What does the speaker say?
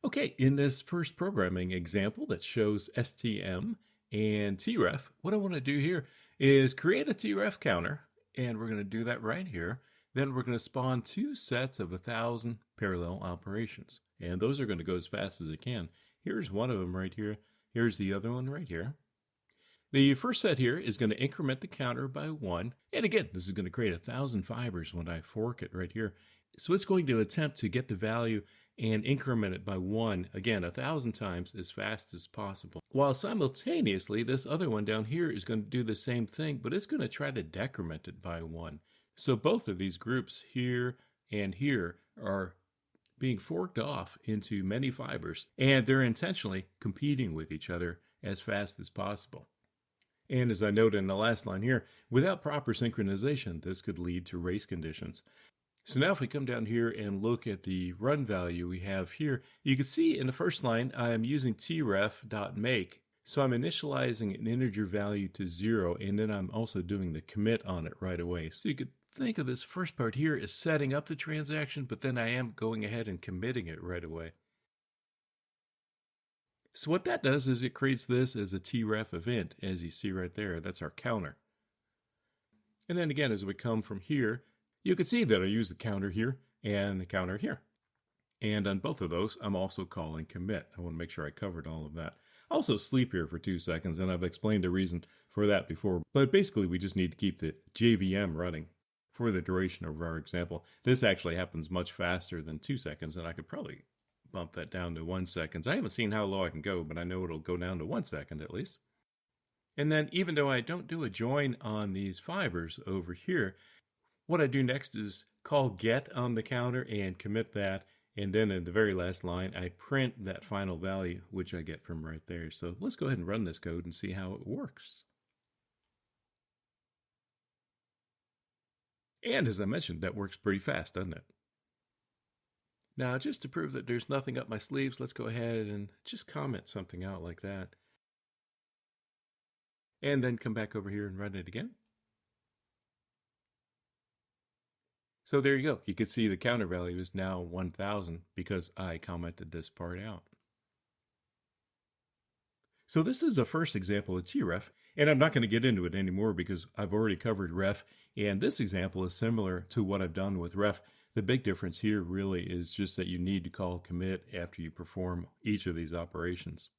Okay, in this first programming example that shows STM and TRef, what I want to do here is create a TRef counter, and we're going to do that right here. Then we're going to spawn two sets of 1,000 parallel operations, and those are going to go as fast as it can. Here's one of them right here. Here's the other one right here. The first set here is going to increment the counter by 1. And again, this is going to create 1,000 fibers when I fork it right here. So it's going to attempt to get the value and increment it by 1, again, 1,000 times as fast as possible. While simultaneously, this other one down here is going to do the same thing, but it's going to try to decrement it by 1. So both of these groups here and here are being forked off into many fibers, and they're intentionally competing with each other as fast as possible. And as I noted in the last line here, without proper synchronization, this could lead to race conditions. So now if we come down here and look at the run value we have here, you can see in the first line, I am using tref.make. So I'm initializing an integer value to 0, and then I'm also doing the commit on it right away. So you could think of this first part here as setting up the transaction, but then I am going ahead and committing it right away. So what that does is it creates this as a TRef event, as you see right there. That's our counter. And then again, as we come from here, you can see that I use the counter here and the counter here. And on both of those, I'm also calling commit. I want to make sure I covered all of that. I'll also sleep here for 2 seconds, and I've explained the reason for that before. But basically, we just need to keep the JVM running for the duration of our example. This actually happens much faster than 2 seconds, and I could probably bump that down to 1 second. I haven't seen how low I can go, but I know it'll go down to 1 second at least. And then even though I don't do a join on these fibers over here, what I do next is call get on the counter and commit that. And then in the very last line, I print that final value, which I get from right there. So let's go ahead and run this code and see how it works. And as I mentioned, that works pretty fast, doesn't it? Now, just to prove that there's nothing up my sleeves, let's go ahead and just comment something out like that. And then come back over here and run it again. So there you go. You can see the counter value is now 1,000 because I commented this part out. So this is a first example of TRef, and I'm not going to get into it anymore because I've already covered ref, and this example is similar to what I've done with ref. The big difference here really is just that you need to call commit after you perform each of these operations.